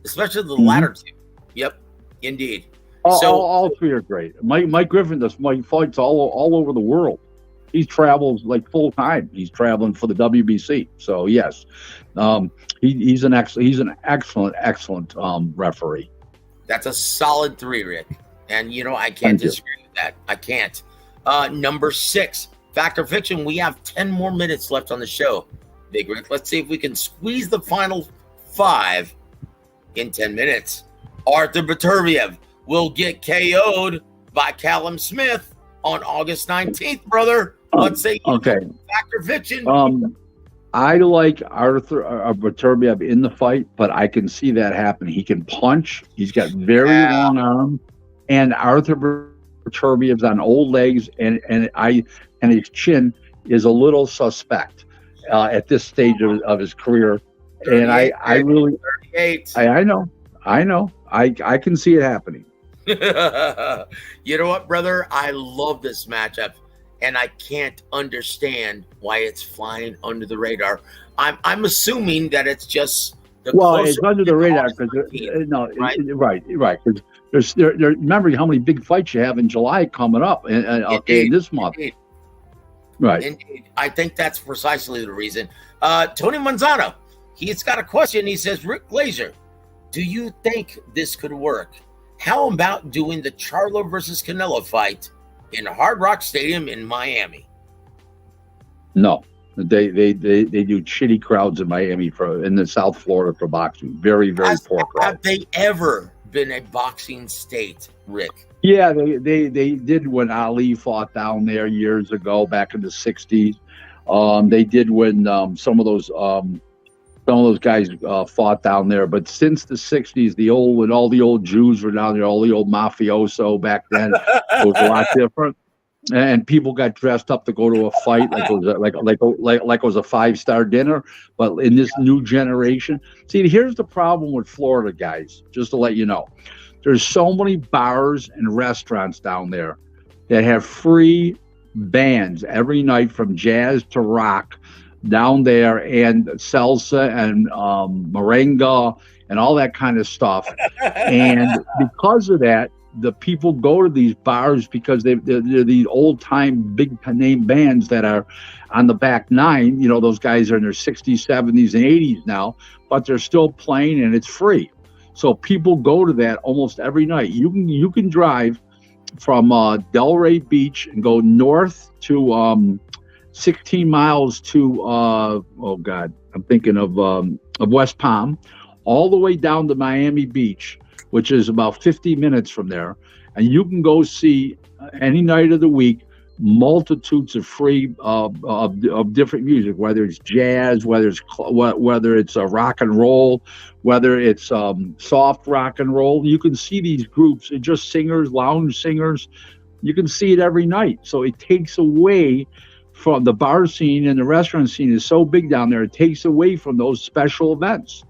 S2: Especially the latter 2. Yep, indeed.
S3: All 3 are great. Mike Griffin fights all over the world. He travels like full time. He's traveling for the WBC. So yes, he's an excellent referee.
S2: That's a solid 3, Rick. And I can't disagree with that. I can't. Number 6, fact or fiction. We have 10 more minutes left on the show, Big Rick. Let's see if we can squeeze the final 5 in 10 minutes. Artur Beterbiev will get KO'd by Callum Smith on August 19th, brother. Let's say fact or fiction.
S3: I like Artur Beterbiev in the fight, but I can see that happen. He can punch. He's got very long arms, and Artur Beterbiev's on old legs, and his chin is a little suspect at this stage of his career. And I really,
S2: 38.
S3: I know. I can see it happening.
S2: You know what, brother? I love this matchup, and I can't understand why it's flying under the radar. I'm assuming that it's just
S3: it's under the radar because right. Because remember how many big fights you have in July coming up and this month.
S2: Indeed.
S3: Right.
S2: Indeed. I think that's precisely the reason. Tony Manzano, he's got a question. He says, Rick Glaser, do you think this could work? How about doing the Charlo versus Canelo fight in Hard Rock Stadium in Miami?
S3: No, they do shitty crowds in Miami in the South Florida for boxing. Very, very poor crowd.
S2: Have they ever been a boxing state, Rick.
S3: Yeah, they did when Ali fought down there years ago, back in the '60s. They did when some of those guys fought down there. But since the '60s, when all the old Jews were down there, all the old mafioso back then, it was a lot different. And people got dressed up to go to a fight like it was a 5-star dinner. But in this new generation, see, here's the problem with Florida, guys. Just to let you know, there's so many bars and restaurants down there that have free bands every night, from jazz to rock down there, and salsa and merengue and all that kind of stuff. And because of that, the people go to these bars because they're these old-time big-name bands that are on the back nine. You know, those guys are in their 60s, 70s, and 80s now, but they're still playing, and it's free. So people go to that almost every night. You can drive from Delray Beach and go north to 16 miles to I'm thinking of West Palm, all the way down to Miami Beach, which is about 50 minutes from there, and you can go see any night of the week multitudes of free of different music, whether it's jazz, whether it's rock and roll, whether it's soft rock and roll. You can see these groups, they're just singers, lounge singers. You can see it every night. So it takes away from the bar scene, and the restaurant scene is so big down there. It takes away from those special events.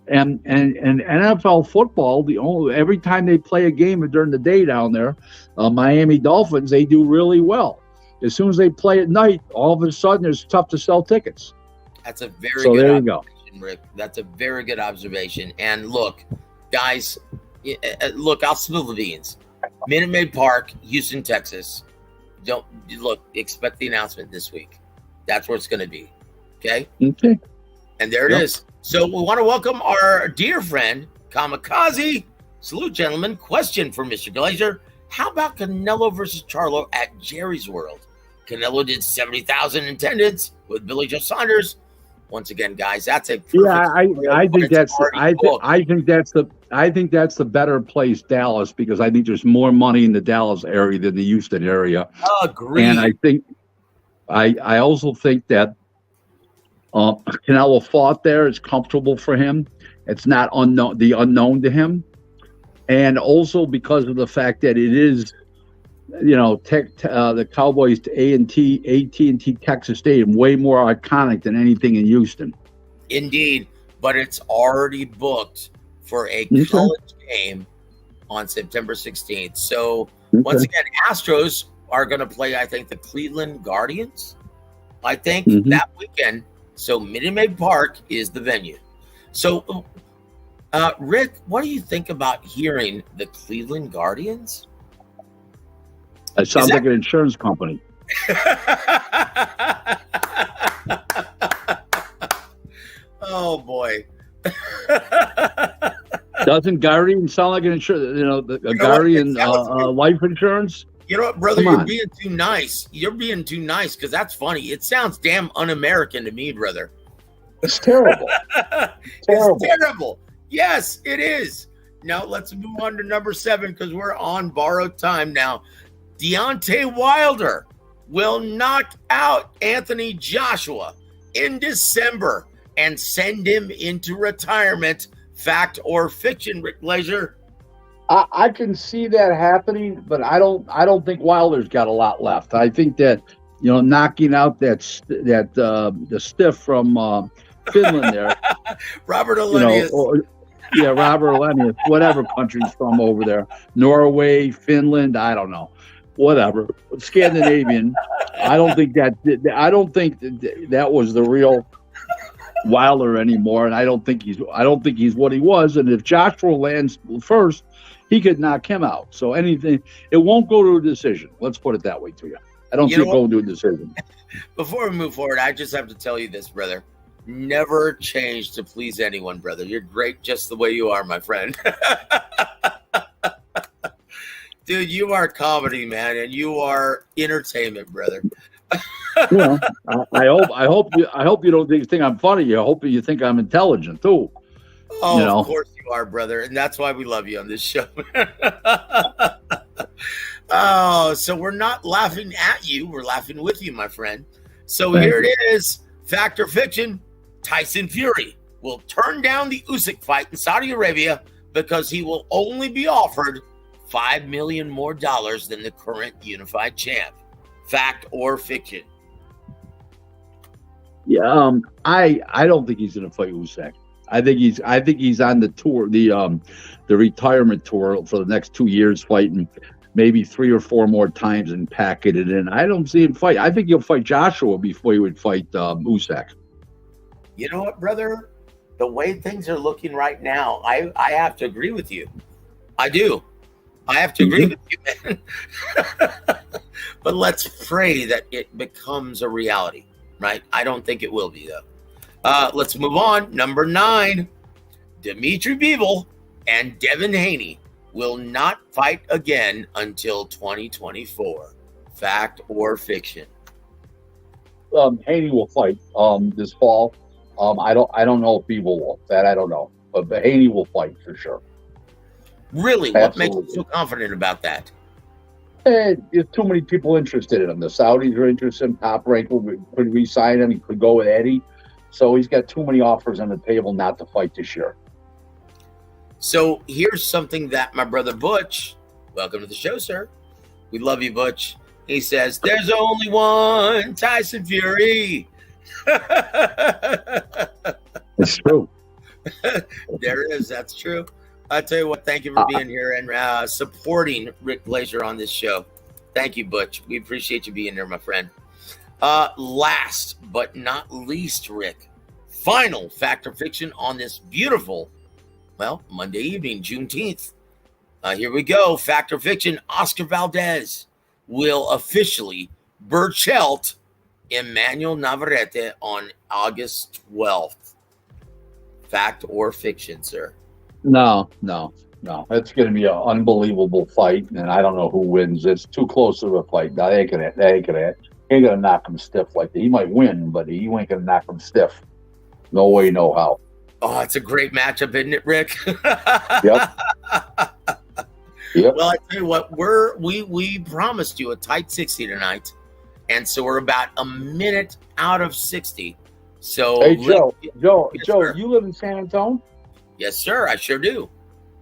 S3: And NFL football, every time they play a game during the day down there, Miami Dolphins, they do really well. As soon as they play at night, all of a sudden it's tough to sell tickets.
S2: That's a very good observation,
S3: go.
S2: Rick. That's a very good observation. And look, guys, I'll spill the beans. Minute Maid Park, Houston, Texas. Expect the announcement this week. That's where it's going to be. Okay. And there it is. So we want to welcome our dear friend, Kamikaze. Salute, gentlemen. Question for Mr. Glaser. How about Canelo versus Charlo at Jerry's World? Canelo did 70,000 in attendance with Billy Joe Saunders. Once again, guys, that's a
S3: I think that's the better place, Dallas, because I think there's more money in the Dallas area than the Houston area.
S2: Agreed.
S3: And I also think that Canelo fought there. It's comfortable for him. It's not unknown to him. And also because of the fact that it is, the Cowboys AT&T Texas Stadium, way more iconic than anything in Houston.
S2: Indeed, but it's already booked for a college game on September 16th. So once again, Astros are going to play, I think, the Cleveland Guardians, I think, that weekend. So Minute Maid Park is the venue. So, Rick, what do you think about hearing the Cleveland Guardians?
S3: It sounds like an insurance company.
S2: Oh boy!
S3: Doesn't Guardian sound like an insurance? Guardian life insurance.
S2: You know what, brother? You're being too nice. You're being too nice because that's funny. It sounds damn un-American to me, brother.
S3: It's terrible.
S2: It's terrible. Yes, it is. Now let's move on to number 7 because we're on borrowed time now. Deontay Wilder will knock out Anthony Joshua in December and send him into retirement. Fact or fiction, Rick Glaser?
S3: I can see that happening, but I don't think Wilder's got a lot left. I think that knocking out the stiff from Finland there,
S2: Robert Elenius.
S3: Robert Elenius, whatever country's from over there, Norway, Finland, I don't know, whatever, Scandinavian. I don't think that was the real Wilder anymore, and I don't think he's what he was. And if Joshua lands first, he could knock him out. So it won't go to a decision. Let's put it that way to you. I don't see it going to a decision.
S2: Before we move forward, I just have to tell you this, brother. Never change to please anyone, brother. You're great just the way you are, my friend. Dude, you are comedy, man, and you are entertainment, brother.
S3: I hope you don't think I'm funny. I hope you think I'm intelligent too.
S2: Oh, of course you You are, brother, and that's why we love you on this show. Oh, so we're not laughing at you. We're laughing with you, my friend. So here it is. Fact or fiction, Tyson Fury will turn down the Usyk fight in Saudi Arabia because he will only be offered $5 million more than the current unified champ. Fact or fiction?
S3: Yeah, I don't think he's going to fight Usyk. I think he's on the tour, the retirement tour for the next 2 years, fighting maybe 3 or 4 more times and packing it in. I don't see him fight. I think he'll fight Joshua before he would fight Usyk.
S2: You know what, brother? The way things are looking right now, I have to agree with you. I do. I have to agree with you, man. But let's pray that it becomes a reality, right? I don't think it will be, though. Let's move on. Number 9, Dimitri Bivol and Devin Haney will not fight again until 2024. Fact or fiction?
S3: Haney will fight this fall. I don't know if Bivol will. That I don't know, but Haney will fight for sure.
S2: Really? What makes you so confident about that?
S3: There's too many people interested in him. The Saudis are interested in Top Rank. Could re-sign him. He could go with Eddie. So he's got too many offers on the table not to fight this year.
S2: So here's something that my brother Butch, welcome to the show, sir. We love you, Butch. He says, there's only one Tyson Fury.
S3: It's true.
S2: There it is. That's true. I tell you what, thank you for being here and supporting Rick Glaser on this show. Thank you, Butch. We appreciate you being there, my friend. Last but not least, Rick, final fact or fiction on this beautiful, Monday evening, Juneteenth. Here we go. Fact or fiction, Oscar Valdez will officially Burchelt Emmanuel Navarrete on August 12th. Fact or fiction, sir?
S3: No. It's going to be an unbelievable fight, and I don't know who wins. It's too close of a fight. No, they ain't gonna knock him stiff like that. He might win, but he ain't gonna knock him stiff. No way, no how.
S2: Oh, it's a great matchup, isn't it, Rick?
S3: Yep.
S2: Well, I tell you what, we promised you a tight 60 tonight, and so we're about a minute out of 60. So,
S3: hey, Joe,
S2: yes, sir.
S3: You live in San Antonio?
S2: Yes, sir. I sure do.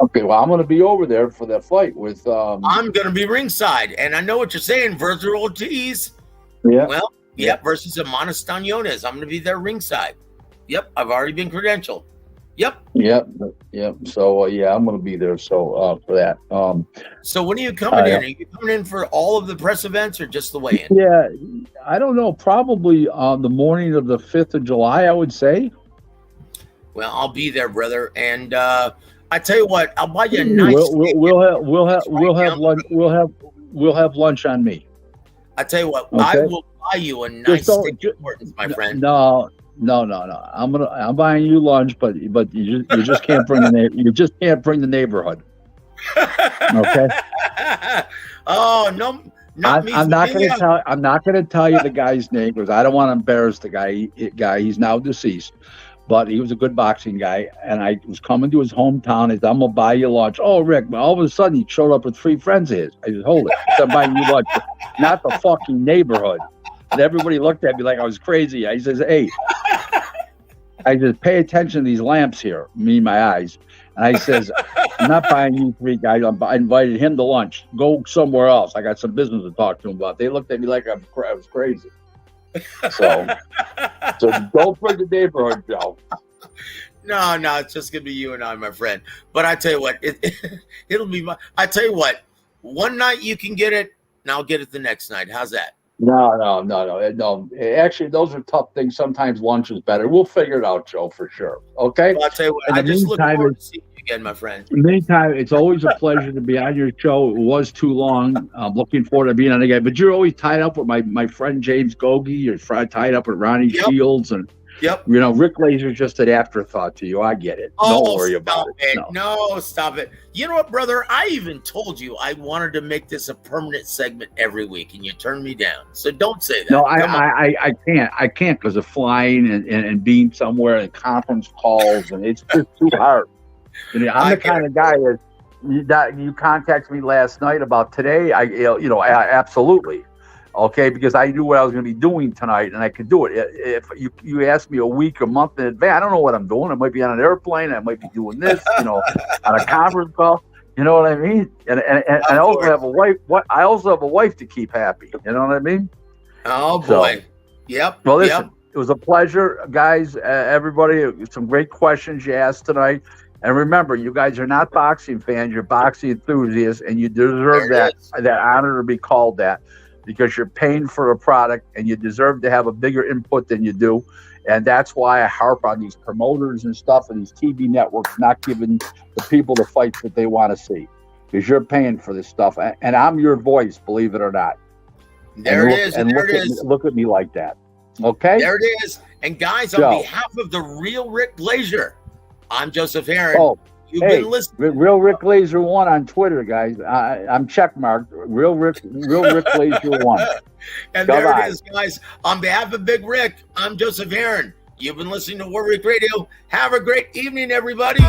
S3: Okay, well, I'm going to be over there for that fight with.
S2: I'm going to be ringside, and I know what you're saying, Virgil Ortiz.
S3: Yeah.
S2: Well, versus Amanis Staniones. I'm going to be there ringside. Yep, I've already been credentialed. Yep. So I'm going to be there. So for that. So when are you coming in? Are you coming in for all of the press events or just the weigh-in?
S3: Yeah, I don't know. Probably the morning of the 5th of July, I would say.
S2: Well, I'll be there, brother, and I tell you what, I'll buy you a nice.
S3: We'll have lunch on me.
S2: I tell you what,
S3: okay?
S2: I will buy you a nice steak importance, my friend.
S3: No. I'm buying you lunch, but you just can't bring the neighborhood. Okay.
S2: Oh no.
S3: I'm not going to tell you the guy's name because I don't want to embarrass the guy. He's now deceased, but he was a good boxing guy. And I was coming to his hometown. He said, I'm going to buy you lunch. Oh, Rick, well, all of a sudden he showed up with 3 friends of his. I said, hold it. I'm buying you lunch, not the fucking neighborhood. And everybody looked at me like I was crazy. I says, hey, I said, pay attention to these lamps here, me and my eyes. And I says, I'm not buying you 3 guys. I invited him to lunch. Go somewhere else. I got some business to talk to him about. They looked at me like I was crazy. So don't bring the neighborhood, Joe.
S2: No, it's just gonna be you and I, my friend. But I tell you what, it'll be I tell you what, one night you can get it, and I'll get it the next night. How's that? No. Actually, those are tough things. Sometimes lunch is better. We'll figure it out, Joe, for sure. Okay? Well, I'll tell you what, I just look forward to seeing you again, my friend.
S3: In the meantime, it's always a pleasure to be on your show. It was too long. I'm looking forward to being on again. But you're always tied up with my friend James Gogi. You're tied up with Ronnie Shields. And, Rick Glaser's just an afterthought to you. I get it. Don't worry about it.
S2: No, stop it. You know what, brother? I even told you I wanted to make this a permanent segment every week, and you turned me down. So don't say that.
S3: No, I can't. I can't because of flying and being somewhere and conference calls, and it's just too hard. I'm the kind of guy that you contacted me last night about today. Absolutely. Okay, because I knew what I was going to be doing tonight, and I could do it. If you asked me a week or month in advance, I don't know what I'm doing. I might be on an airplane. I might be doing this, on a conference call. You know what I mean? And I also have a wife. I also have a wife to keep happy. You know what I mean?
S2: Oh boy.
S3: So,
S2: yep.
S3: Well, listen, It was a pleasure, guys. Everybody, some great questions you asked tonight. And remember, you guys are not boxing fans. You're boxing enthusiasts, and you deserve that honor to be called that, because you're paying for a product and you deserve to have a bigger input than you do. And that's why I harp on these promoters and stuff and these TV networks not giving the people the fights that they want to see, because you're paying for this stuff. And I'm your voice, believe it or not.
S2: There it is.
S3: And look at me like that. Okay?
S2: There it is. And guys, on behalf of the real Rick Glaser, I'm Joseph Hearn. You've been listening.
S3: Real Rick Glaser 1 on Twitter, guys. I'm checkmarked. Real Rick Glaser 1.
S2: And there it is, guys. On behalf of Big Rick, I'm Joseph Hearn. You've been listening to Warwick Radio. Have a great evening, everybody.